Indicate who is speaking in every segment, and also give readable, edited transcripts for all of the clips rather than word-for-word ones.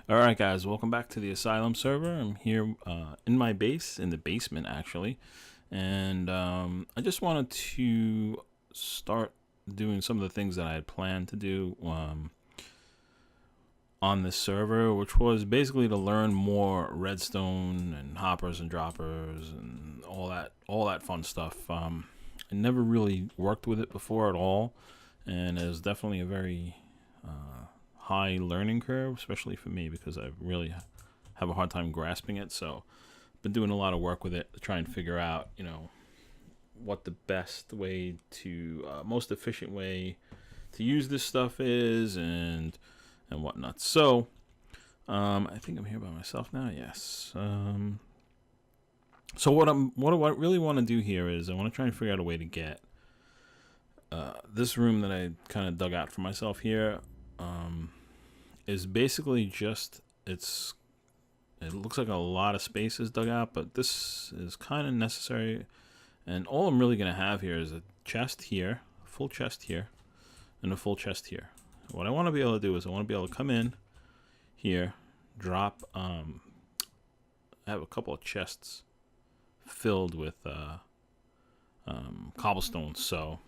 Speaker 1: Alright guys, welcome back to the Asylum server. I'm here in my base, in the basement actually. And I just wanted to start doing some of the things that I had planned to do on this server, which was basically to learn more redstone and hoppers and droppers and all that fun stuff. I never really worked with it before at all, and it was definitely a very high learning curve, especially for me because I really have a hard time grasping it. So I've been doing a lot of work with it to try and figure out, what the best way to, most efficient way to use this stuff is and whatnot. So I think I'm here by myself now. Yes. So what I really want to do here is I want to try and figure out a way to get this room that I kind of dug out for myself here. Is basically just it looks like a lot of space is dug out, but this is kind of necessary, and all I'm really gonna have here is a chest here, a full chest here, and a full chest here. What I want to be able to do is I want to be able to come in here, drop I have a couple of chests filled with cobblestone, so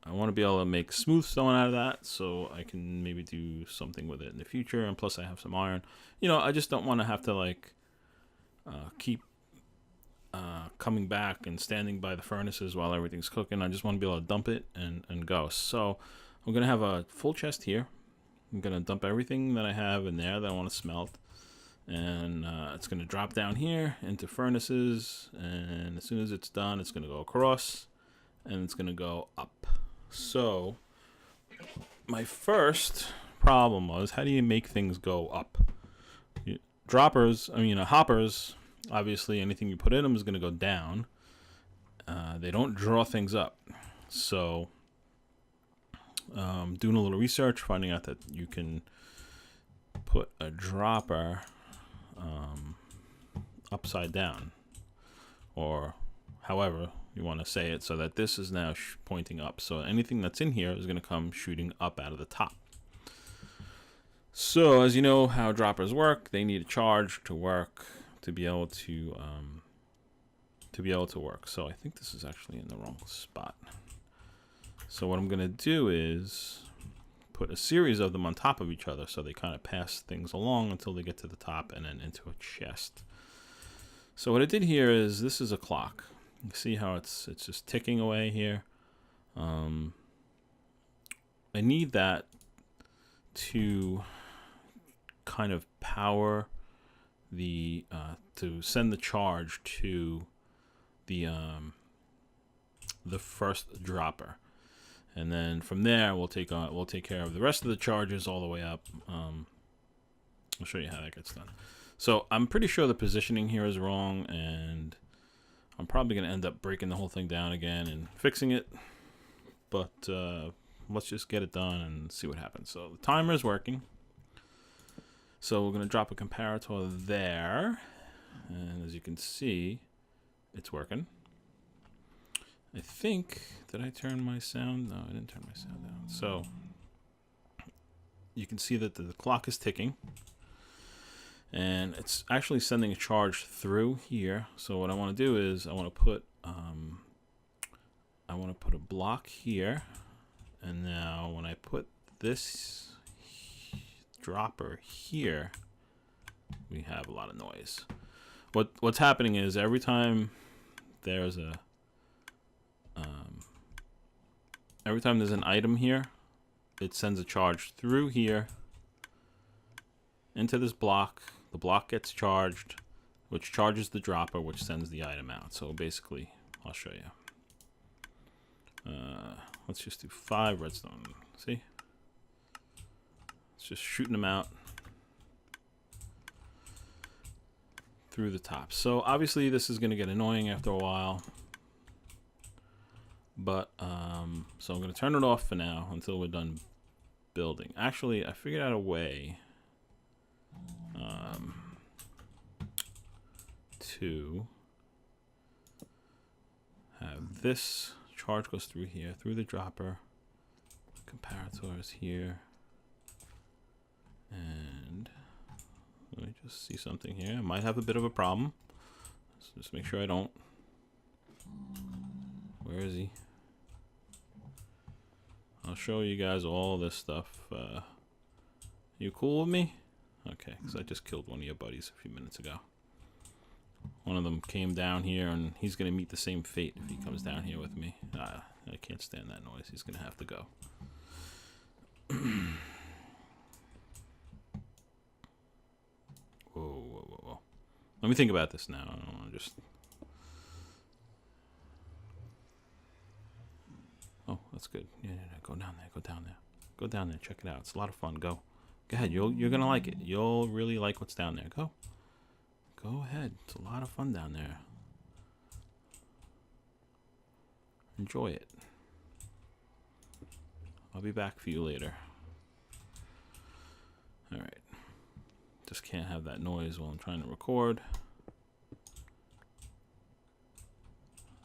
Speaker 1: I want to be able to make smooth stone out of that so I can maybe do something with it in the future. And plus I have some iron. I just don't want to have to keep coming back and standing by the furnaces while everything's cooking. I just want to be able to dump it and go. So I'm going to have a full chest here. I'm going to dump everything that I have in there that I want to smelt. And it's going to drop down here into furnaces. And as soon as it's done, it's going to go across and it's going to go up. So my first problem was, how do you make things go up? Hoppers, obviously anything you put in them is going to go down. They don't draw things up. So doing a little research, finding out that you can put a dropper upside down, or however you want to say it, so that this is now pointing up. So anything that's in here is going to come shooting up out of the top. So as you know how droppers work, they need a charge to work to be able to work. So I think this is actually in the wrong spot. So what I'm going to do is put a series of them on top of each other so they kind of pass things along until they get to the top and then into a chest. So what I did here is, this is a clock. You see how it's just ticking away here. I need that to kind of power the to send the charge to the first dropper, and then from there we'll take care of the rest of the charges all the way up. I'll show you how that gets done. So I'm pretty sure the positioning here is wrong, and I'm probably going to end up breaking the whole thing down again and fixing it. But let's just get it done and see what happens. So the timer is working. So we're going to drop a comparator there. And as you can see, it's working. I think, did I turn my sound? No, I didn't turn my sound down. So you can see that the clock is ticking. And it's actually sending a charge through here. So what I want to do is I want to put a block here, and now when I put this dropper here, we have a lot of noise. What's happening is every time there's an item here, it sends a charge through here into this block. The block gets charged, which charges the dropper, which sends the item out. So basically, I'll show you. Let's just do 5 redstone. See? It's just shooting them out through the top. So obviously this is going to get annoying after a while. But, so I'm going to turn it off for now until we're done building. Actually, I figured out a way to have this charge goes through here, through the dropper, comparator is here, and just see something here. I might have a bit of a problem. So just make sure I don't. Where is he? I'll show you guys all this stuff. You cool with me? Okay, because I just killed one of your buddies a few minutes ago. One of them came down here, and he's going to meet the same fate if he comes down here with me. I can't stand that noise. He's going to have to go. Whoa, whoa, whoa, whoa. Let me think about this now. I don't want to just... Oh, that's good. Yeah, go down there. Go down there. Go down there. Check it out. It's a lot of fun. Go. Go ahead. You're going to like it. You'll really like what's down there. Go. Go ahead. It's a lot of fun down there. Enjoy it. I'll be back for you later. Alright. Just can't have that noise while I'm trying to record.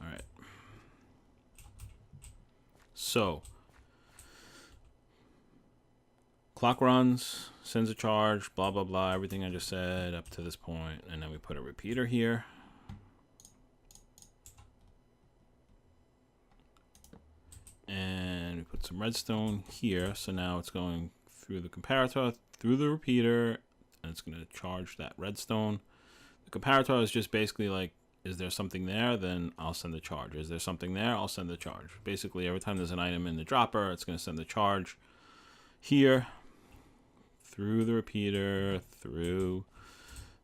Speaker 1: Alright. So, clock runs, sends a charge, blah, blah, blah, everything I just said up to this point, and then we put a repeater here. And we put some redstone here, so now it's going through the comparator, through the repeater, and it's going to charge that redstone. The comparator is just basically like, is there something there? Then I'll send the charge. Is there something there? I'll send the charge. Basically, every time there's an item in the dropper, it's going to send the charge here, through the repeater, through.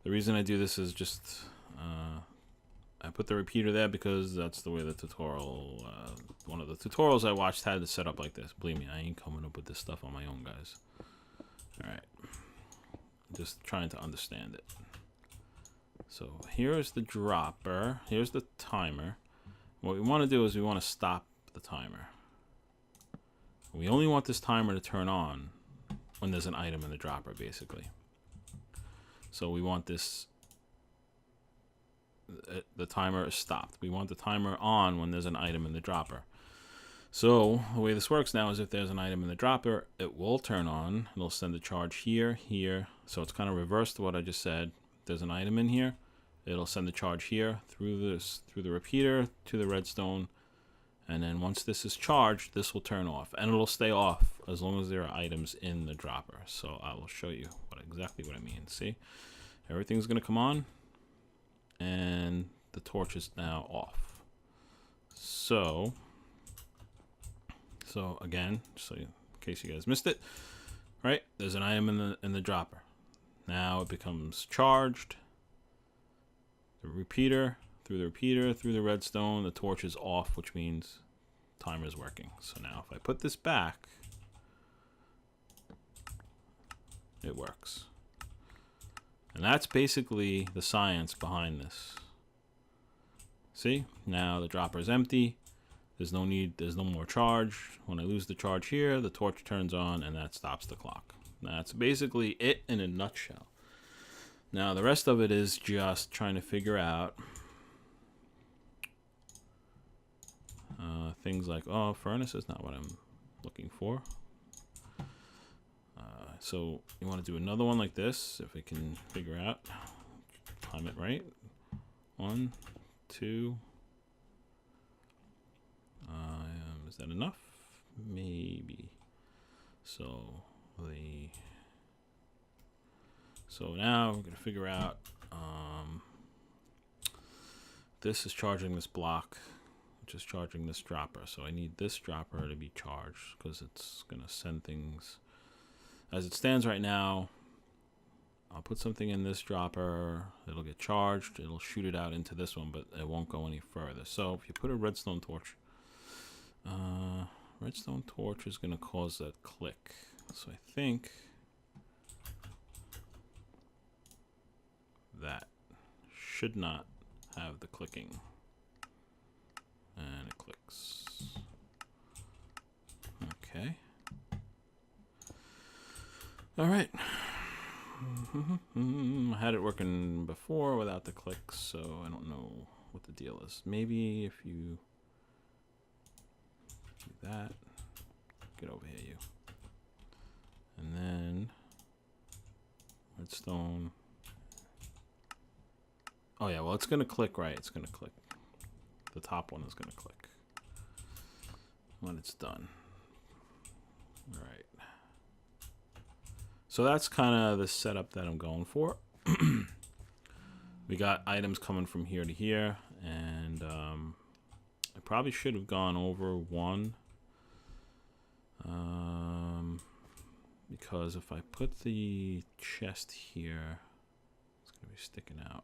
Speaker 1: The reason I do this is just, I put the repeater there because that's the way the tutorial, one of the tutorials I watched had it set up like this. Believe me, I ain't coming up with this stuff on my own, guys. Alright. Just trying to understand it. So here's the dropper. Here's the timer. What we want to do is we want to stop the timer. We only want this timer to turn on when there's an item in the dropper, basically. So we want this, the timer is stopped. We want the timer on when there's an item in the dropper. So the way this works now is if there's an item in the dropper, it will turn on. It'll send the charge here, here. So it's kind of reversed to what I just said. If there's an item in here, it'll send the charge here through the repeater to the redstone. And then once this is charged, this will turn off, and it'll stay off as long as there are items in the dropper. So I will show you exactly what I mean. See, everything's gonna come on, and the torch is now off. So again, in case you guys missed it, right? There's an item in the dropper. Now it becomes charged. The repeater. Through the redstone, the torch is off, which means timer is working. So now if I put this back, it works. And that's basically the science behind this. See, now the dropper is empty. There's no more charge. When I lose the charge here, the torch turns on, and that stops the clock. That's basically it in a nutshell. Now the rest of it is just trying to figure out things like, oh, furnace is not what I'm looking for. So you want to do another one like this, if we can figure out, time it right. 1, 2. Is that enough? Maybe. So now we're going to figure out, this is charging this block, which is charging this dropper. So I need this dropper to be charged because it's going to send things. As it stands right now, I'll put something in this dropper, it'll get charged, it'll shoot it out into this one, but it won't go any further. So if you put a redstone torch is going to cause that click. So I think that should not have the clicking. And it clicks. Okay. All right. I had it working before without the clicks, so I don't know what the deal is. Maybe if you do that, get over here, you. And then redstone, Oh yeah, well it's gonna click, right? It's gonna click. The top one is gonna click when it's done. All right. So that's kind of the setup that I'm going for. We got items coming from here to here, and I probably should have gone over one. Because if I put the chest here, it's going to be sticking out.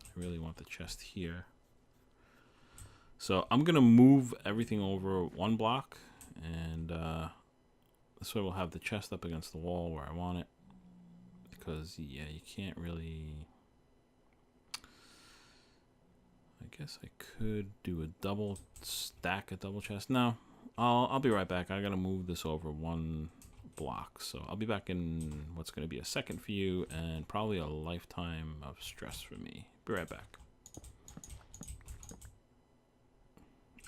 Speaker 1: I really want the chest here. So I'm going to move everything over one block, and this way we'll have the chest up against the wall where I want it. Because, yeah, you can't really... I guess I could do a double stack, a double chest. No, I'll be right back. I gotta move this over one block, so I'll be back in what's gonna be a second for you and probably a lifetime of stress for me. Be right back.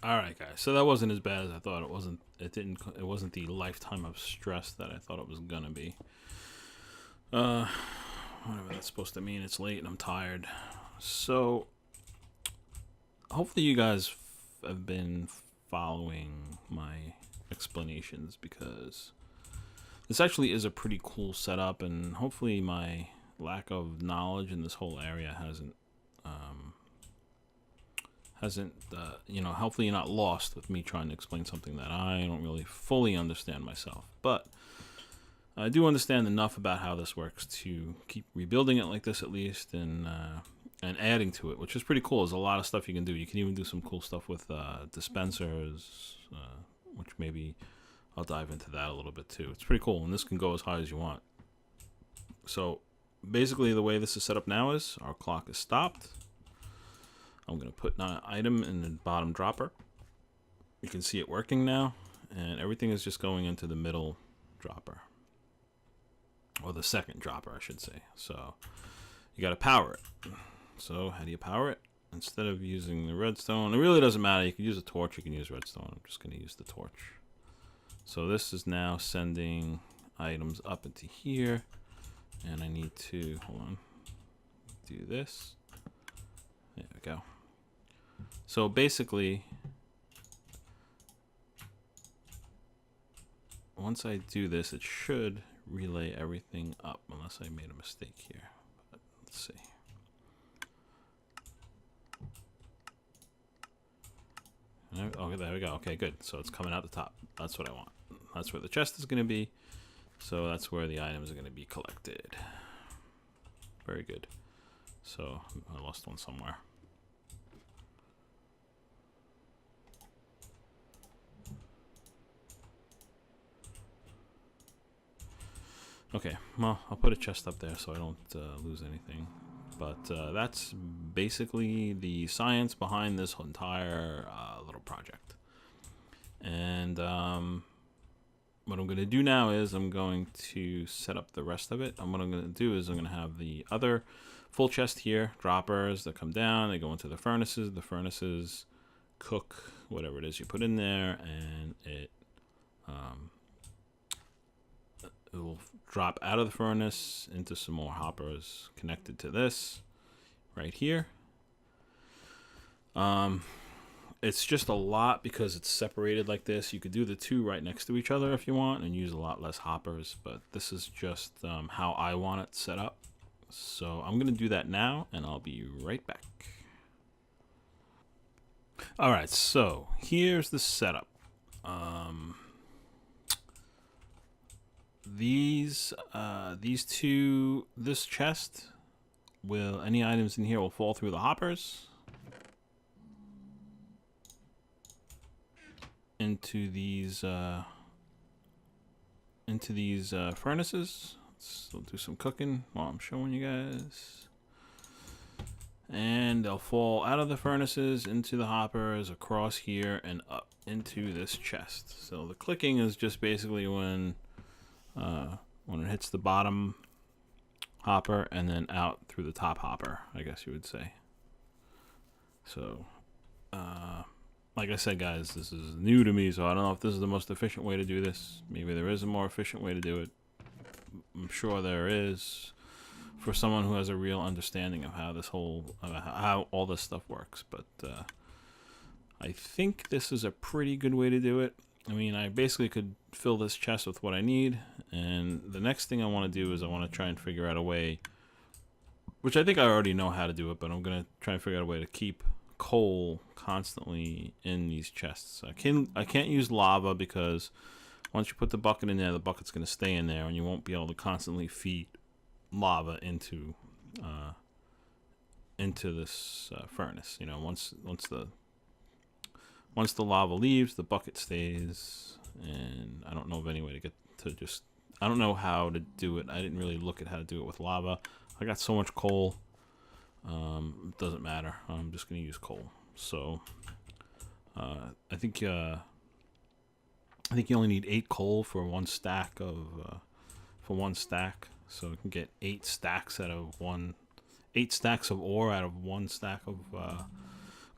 Speaker 1: All right, guys. So that wasn't as bad as I thought. It wasn't. It wasn't the lifetime of stress that I thought it was gonna be. Whatever that's supposed to mean. It's late and I'm tired. So hopefully you guys have been following my explanations, because this actually is a pretty cool setup, and hopefully my lack of knowledge in this whole area hasn't you know, hopefully you're not lost with me trying to explain something that I don't really fully understand myself. But I do understand enough about how this works to keep rebuilding it like this at least, and adding to it, which is pretty cool. There's a lot of stuff you can do. You can even do some cool stuff with dispensers, which maybe I'll dive into that a little bit too. It's pretty cool, and this can go as high as you want. So basically the way this is set up now is our clock is stopped. I'm going to put an item in the bottom dropper. You can see it working now, and everything is just going into the middle dropper, or the second dropper I should say. So you got to power it. So how do you power it? Instead of using the redstone, it really doesn't matter. You can use a torch, you can use redstone. I'm just going to use the torch. So this is now sending items up into here, and I need to, hold on, do this. There we go. So basically, once I do this, it should relay everything up, unless I made a mistake here. But let's see. Okay, there we go. Okay, good. So it's coming out the top. That's what I want. That's where the chest is going to be. So that's where the items are going to be collected. Very good. So I lost one somewhere. Okay, well, I'll put a chest up there so I don't lose anything. But that's basically the science behind this entire little project. And what I'm going to do now is I'm going to set up the rest of it. And what I'm going to do is I'm going to have the other full chest here, droppers that come down, they go into the furnaces. The furnaces cook whatever it is you put in there, and it will drop out of the furnace into some more hoppers connected to this right here. It's just a lot because it's separated like this. You could do the two right next to each other if you want and use a lot less hoppers, but this is just how I want it set up. So I'm going to do that now, and I'll be right back. All right, so here's the setup. These two, this chest will, any items in here will fall through the hoppers into these furnaces. So do some cooking while I'm showing you guys. And they'll fall out of the furnaces into the hoppers, across here, and up into this chest. So the clicking is just basically when it hits the bottom hopper and then out through the top hopper, I guess you would say. So, like I said, guys, this is new to me, so I don't know if this is the most efficient way to do this. Maybe there is a more efficient way to do it. I'm sure there is. for someone who has a real understanding of how this whole how all this stuff works. But I think this is a pretty good way to do it. I mean, I basically could fill this chest with what I need, and the next thing I want to do is I want to try and figure out a way, which I think I already know how to do it, but I'm going to try and figure out a way to keep coal constantly in these chests. I can't use lava because once you put the bucket in there, the bucket's going to stay in there, and you won't be able to constantly feed lava into this furnace. You know, once the lava leaves, the bucket stays, and I don't know of any way to get to just... I don't know how to do it. I didn't really look at how to do it with lava. I got so much coal. It doesn't matter. I'm just going to use coal. So I think you only need 8 coal for one stack of So you can get 8 stacks out of 8 stacks of ore out of 1 stack of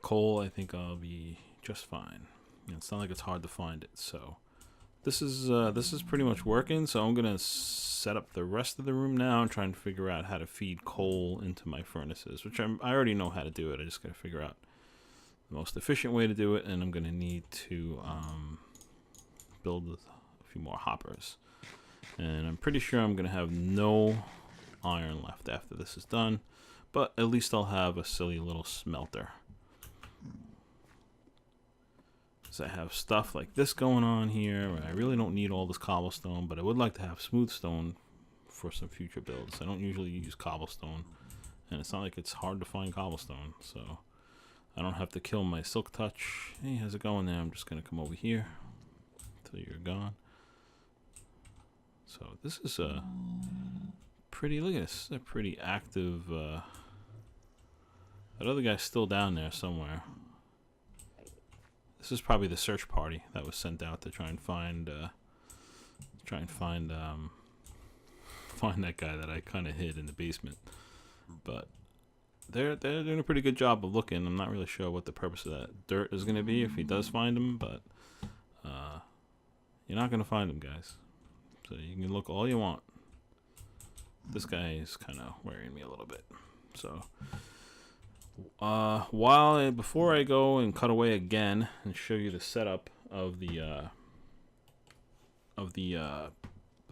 Speaker 1: coal. I think I'll be just fine. It's not like it's hard to find it. So this is pretty much working. So I'm gonna set up the rest of the room now and try and figure out how to feed coal into my furnaces, which I already know how to do it. I just gotta figure out the most efficient way to do it, and I'm gonna need to build a few more hoppers. And I'm pretty sure I'm gonna have no iron left after this is done, but at least I'll have a silly little smelter. So I have stuff like this going on here where I really don't need all this cobblestone, but I would like to have smooth stone for some future builds. I don't usually use cobblestone, and it's not like it's hard to find cobblestone, so I don't have to kill my silk touch. Hey, how's it going there? I'm just gonna come over here until you're gone. So this is a pretty, look at this, a pretty active, that other guy's still down there somewhere. This is probably the search party that was sent out to try and find find that guy that I kind of hid in the basement. But they're doing a pretty good job of looking. I'm not really sure what the purpose of that dirt is going to be if he does find him, but you're not going to find him, guys. So you can look all you want. This guy is kind of worrying me a little bit. So before I go and cut away again and show you the setup of the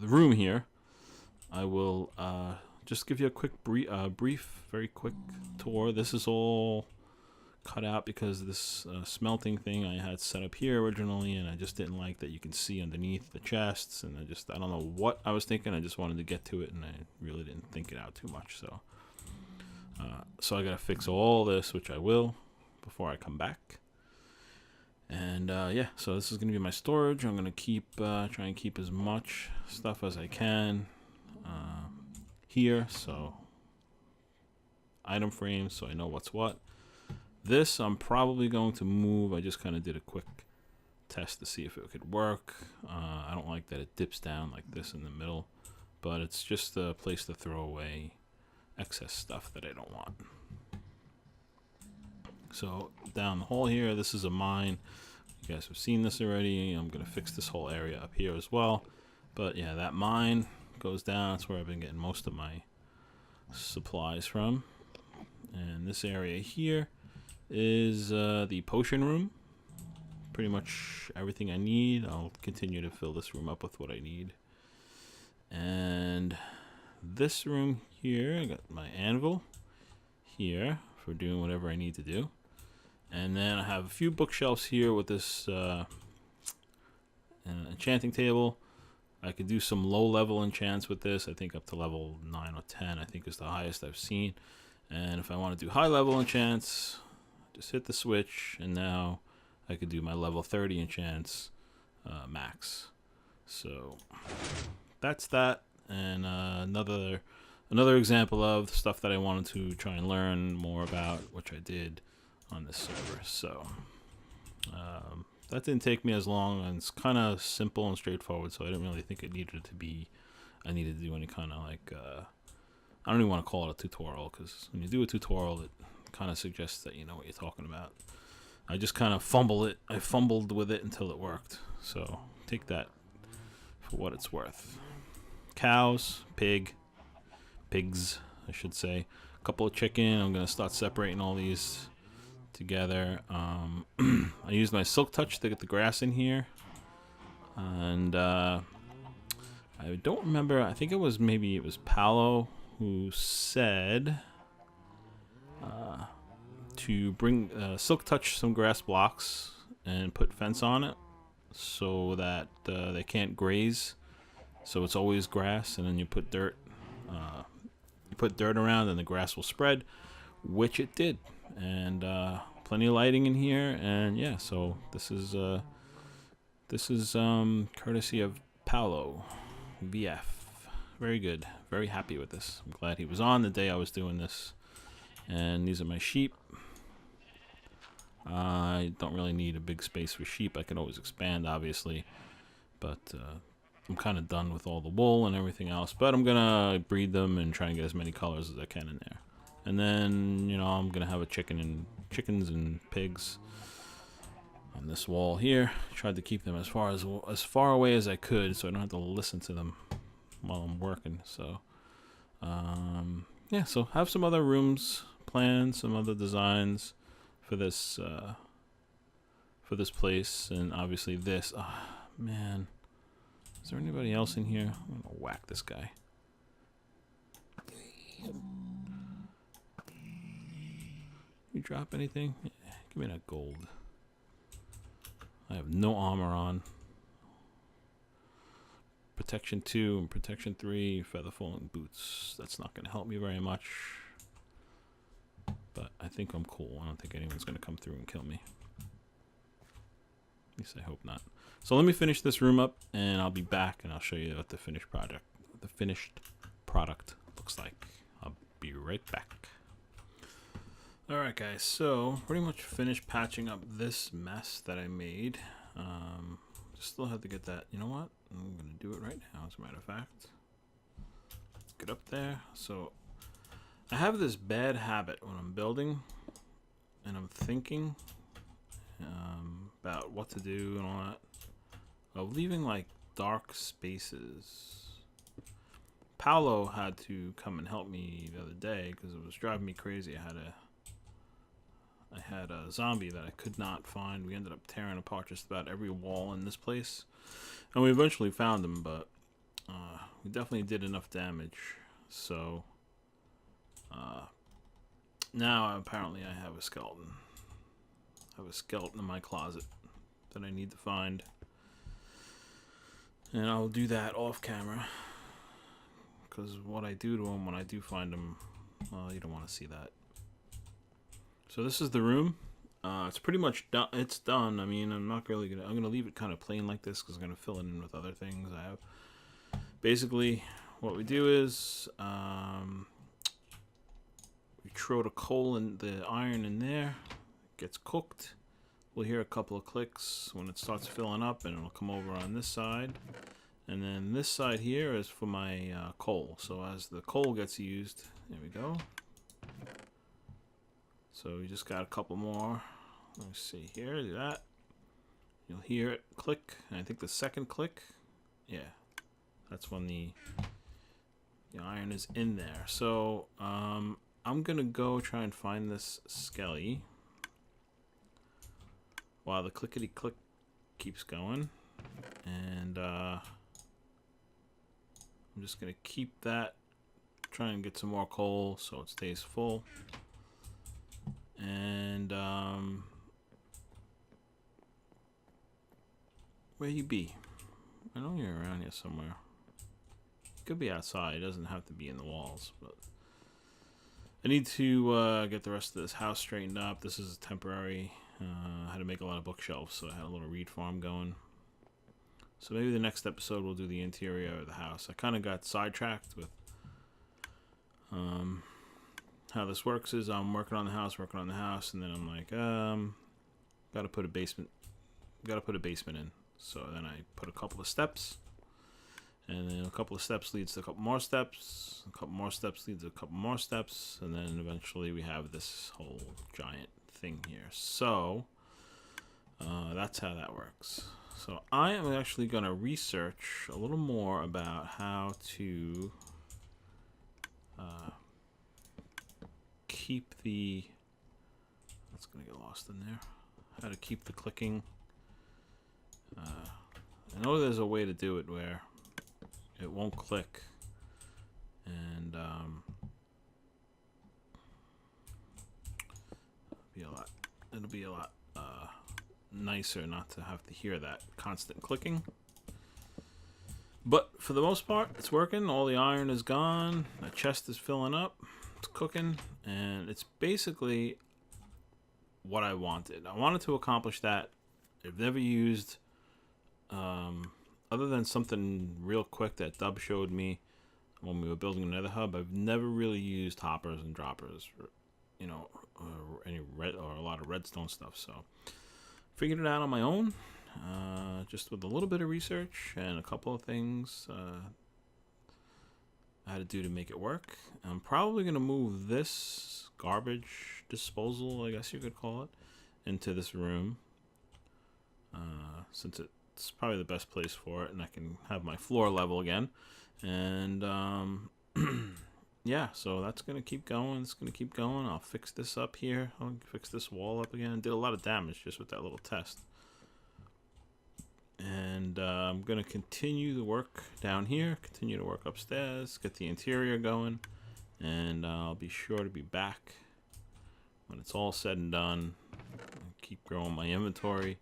Speaker 1: room here, I will just give you a quick very quick tour. This is all cut out because this smelting thing I had set up here originally, and I just didn't like that you can see underneath the chests, and I don't know what I was thinking. I just wanted to get to it, and I really didn't think it out too much. So I gotta fix all this, which I will before I come back. And yeah, so this is gonna be my storage. I'm gonna try and keep as much stuff as I can here. So item frames, so I know what's what. This I'm probably going to move. I just kind of did a quick test to see if it could work. I don't like that it dips down like this in the middle, but it's just a place to throw away excess stuff that I don't want. So down the hall here, this is a mine. You guys have seen this already. I'm gonna fix this whole area up here as well. But yeah, that mine goes down. That's where I've been getting most of my supplies from. And this area here is the potion room. Pretty much everything I need. I'll continue to fill this room up with what I need. And this room here, I got my anvil here for doing whatever I need to do. And then I have a few bookshelves here with this enchanting table. I could do some low level enchants with this. I think up to level 9 or 10 I think is the highest I've seen. And if I want to do high level enchants, just hit the switch, and now I could do my level 30 enchants max. So that's that. And another example of stuff that I wanted to try and learn more about, which I did on this server. So that didn't take me as long, and it's kind of simple and straightforward, so I didn't really think I needed to do any kind of like I don't even want to call it a tutorial, because when you do a tutorial it kind of suggests that you know what you're talking about. I just kind of fumbled with it until it worked, so take that for what it's worth. Cows, pigs, I should say. A couple of chicken. I'm gonna start separating all these together. I used my silk touch to get the grass in here, and I don't remember. I think it was Paolo who said to bring silk touch some grass blocks and put fence on it so that they can't graze. So it's always grass, and then you put dirt. You put dirt around, and the grass will spread, which it did. And plenty of lighting in here, and yeah. So this is courtesy of Paolo VF. Very good. Very happy with this. I'm glad he was on the day I was doing this. And these are my sheep. I don't really need a big space for sheep. I can always expand, obviously, but I'm kind of done with all the wool and everything else. But I'm gonna breed them and try and get as many colors as I can in there. And then, you know, I'm gonna have chickens and pigs on this wall here. Tried to keep them as far away as I could, so I don't have to listen to them while I'm working. So yeah, so have some other rooms planned, some other designs for this place, and obviously this. Man, is there anybody else in here? I'm gonna whack this guy. You drop anything? Yeah, give me that gold. I have no armor on. Protection 2 and protection 3, feather falling boots. That's not gonna help me very much. But I think I'm cool. I don't think anyone's going to come through and kill me. At least I hope not. So let me finish this room up, and I'll be back, and I'll show you what the finished product looks like. I'll be right back. Alright guys, so pretty much finished patching up this mess that I made. Just still have to get that. You know what? I'm going to do it right now, as a matter of fact. Get up there. So I have this bad habit when I'm building and I'm thinking about what to do and all that, of leaving like dark spaces. Paolo had to come and help me the other day because it was driving me crazy. I had a zombie that I could not find. We ended up tearing apart just about every wall in this place, and we eventually found him, but we definitely did enough damage. So now apparently I have a skeleton. I have a skeleton in my closet that I need to find, and I'll do that off camera, because what I do to him when I do find him, well, you don't want to see that. So this is the room. It's pretty much done. It's done. I mean, I'm gonna leave it kind of plain like this because I'm gonna fill it in with other things I have. Basically, what we do is we throw the coal and the iron in there. It gets cooked. We'll hear a couple of clicks when it starts filling up, and it'll come over on this side. And then this side here is for my coal. So as the coal gets used, there we go. So we just got a couple more. Let me see here. Do that. You'll hear it click. And I think the second click, yeah, that's when the iron is in there. So I'm gonna go try and find this skelly while the clickety click keeps going, and I'm just gonna keep that. Try and get some more coal so it stays full. And where you be? I know you're around here somewhere. You could be outside. It doesn't have to be in the walls, but I need to get the rest of this house straightened up. This is temporary. I had to make a lot of bookshelves, so I had a little reed farm going. So maybe the next episode we'll do the interior of the house. I kind of got sidetracked with how this works is I'm working on the house, and then I'm like, gotta put a basement in. So then I put a couple of steps, and then a couple of steps leads to a couple more steps, a couple more steps leads to a couple more steps, and then eventually we have this whole giant thing here. So that's how that works. So I am actually gonna research a little more about how to keep the... That's going to get lost in there. How to keep the clicking. I know there's a way to do it where it won't click. And it'll be a lot nicer not to have to hear that constant clicking. But for the most part, it's working. All the iron is gone. My chest is filling up. It's cooking. And it's basically what I wanted. I wanted to accomplish that. I've never used, other than something real quick that Dub showed me when we were building another hub, I've never really used hoppers and droppers, you know, or any red or a lot of redstone stuff. So figured it out on my own, just with a little bit of research and a couple of things I had to do to make it work. I'm probably going to move this garbage disposal, I guess you could call it, into this room, since it's probably the best place for it, and I can have my floor level again. And yeah, so that's gonna keep going. It's gonna keep going. I'll fix this up here. I'll fix this wall up again. Did a lot of damage just with that little test. And I'm gonna continue the work down here, continue to work upstairs, get the interior going, and I'll be sure to be back when it's all said and done. I'll keep growing my inventory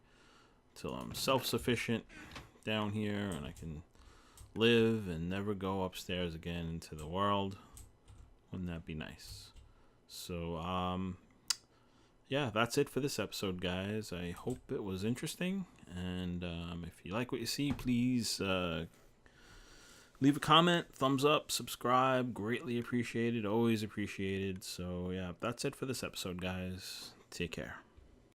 Speaker 1: till I'm self-sufficient down here, and I can live and never go upstairs again into the world. Wouldn't that be nice? So yeah, that's it for this episode, guys. I hope it was interesting, and if you like what you see, please leave a comment, thumbs up, subscribe. Greatly appreciated, always appreciated. So yeah, that's it for this episode, guys. Take care.